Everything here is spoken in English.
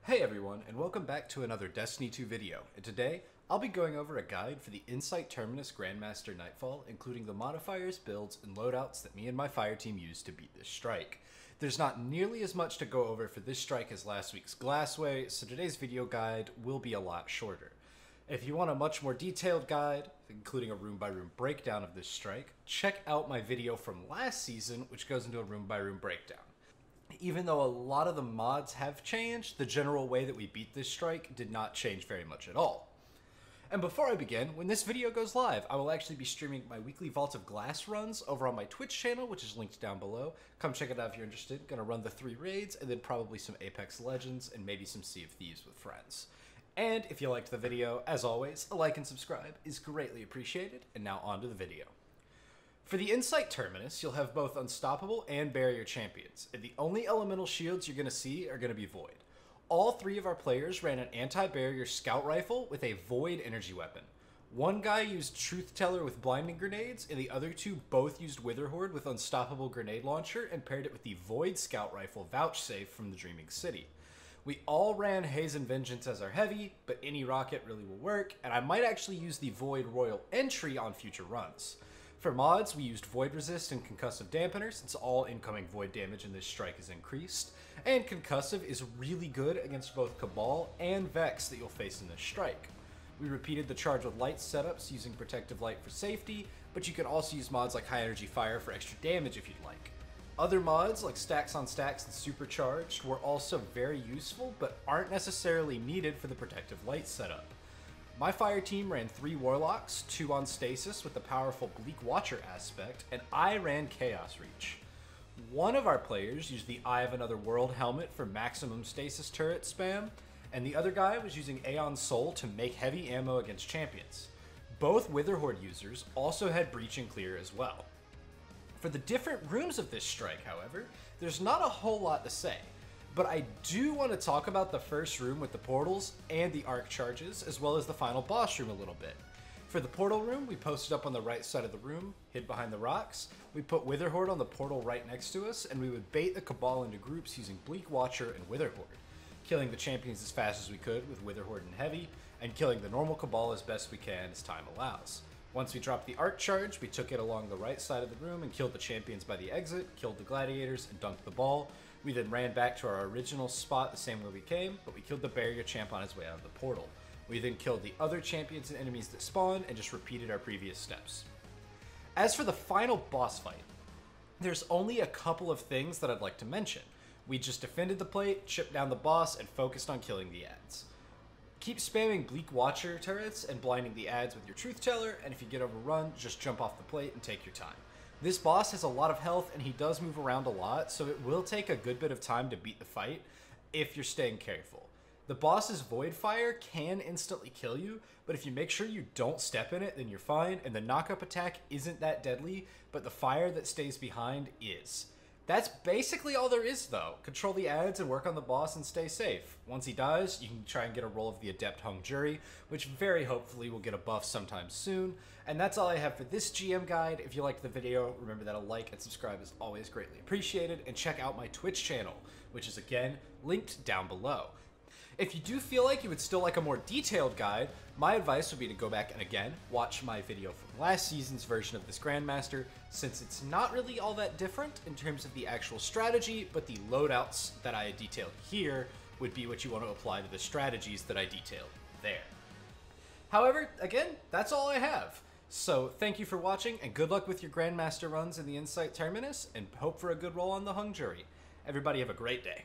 Hey everyone, and welcome back to another Destiny 2 video, and today I'll be going over a guide for the Insight Terminus Grandmaster Nightfall, including the modifiers, builds, and loadouts that me and my fire team used to beat this strike. There's not nearly as much to go over for this strike as last week's Glassway, so today's video guide will be a lot shorter. If you want a much more detailed guide, including a room-by-room breakdown of this strike, check out my video from last season, which goes into a room-by-room breakdown. Even though a lot of the mods have changed, the general way that we beat this strike did not change very much at all. And before I begin, when this video goes live, I will actually be streaming my weekly Vault of Glass runs over on my Twitch channel, which is linked down below. Come check it out if you're interested. Gonna run the 3 raids, and then probably some Apex Legends, and maybe some Sea of Thieves with friends. And if you liked the video, as always, a like and subscribe is greatly appreciated, and now on to the video. For the Insight Terminus, you'll have both Unstoppable and Barrier champions, and the only elemental shields you're going to see are going to be Void. All 3 of our players ran an anti-barrier scout rifle with a Void energy weapon. One guy used Truth Teller with blinding grenades, and the other 2 both used Witherhoard with Unstoppable grenade launcher and paired it with the Void scout rifle Vouchsafe from the Dreaming City. We all ran Haze and Vengeance as our heavy, but any rocket really will work, and I might actually use the Void Royal Entry on future runs. For mods, we used Void Resist and Concussive Dampener, since all incoming Void damage in this strike is increased, and Concussive is really good against both Cabal and Vex that you'll face in this strike. We repeated the Charge with Light setups using Protective Light for safety, but you can also use mods like High Energy Fire for extra damage if you'd like. Other mods like Stacks on Stacks and Supercharged were also very useful, but aren't necessarily needed for the Protective Light setup. My fire team ran 3 Warlocks, 2 on Stasis with the powerful Bleak Watcher aspect, and I ran Chaos Reach. One of our players used the Eye of Another World helmet for maximum Stasis turret spam, and the other guy was using Aeon Soul to make heavy ammo against champions. Both Witherhoard users also had Breach and Clear as well. For the different rooms of this strike, however, there's not a whole lot to say. But I do want to talk about the first room with the portals and the arc charges, as well as the final boss room a little bit. For the portal room, we posted up on the right side of the room, hid behind the rocks. We put Witherhoard on the portal right next to us, and we would bait the Cabal into groups using Bleak Watcher and Witherhoard, killing the champions as fast as we could with Witherhoard and Heavy, and killing the normal Cabal as best we can as time allows. Once we dropped the arc charge, we took it along the right side of the room and killed the champions by the exit, killed the gladiators, and dunked the ball. We then ran back to our original spot the same way we came, but we killed the barrier champ on his way out of the portal. We then killed the other champions and enemies that spawned and just repeated our previous steps. As for the final boss fight, there's only a couple of things that I'd like to mention. We just defended the plate, chipped down the boss, and focused on killing the ads. Keep spamming Bleak Watcher turrets and blinding the ads with your Truth Teller, and if you get overrun, just jump off the plate and take your time. This boss has a lot of health and he does move around a lot, so it will take a good bit of time to beat the fight if you're staying careful. The boss's Void Fire can instantly kill you, but if you make sure you don't step in it, then you're fine, and the knock-up attack isn't that deadly, but the fire that stays behind is. That's basically all there is though. Control the ads and work on the boss and stay safe. Once he dies, you can try and get a roll of the Adept Hung Jury, which very hopefully will get a buff sometime soon. And that's all I have for this GM guide. If you liked the video, remember that a like and subscribe is always greatly appreciated, and check out my Twitch channel, which is again linked down below. If you do feel like you would still like a more detailed guide, my advice would be to go back and again watch my video from last season's version of this Grandmaster, since it's not really all that different in terms of the actual strategy, but the loadouts that I detailed here would be what you want to apply to the strategies that I detailed there. However, again, that's all I have. So thank you for watching, and good luck with your Grandmaster runs in the Insight Terminus, and hope for a good roll on the Hung Jury. Everybody have a great day.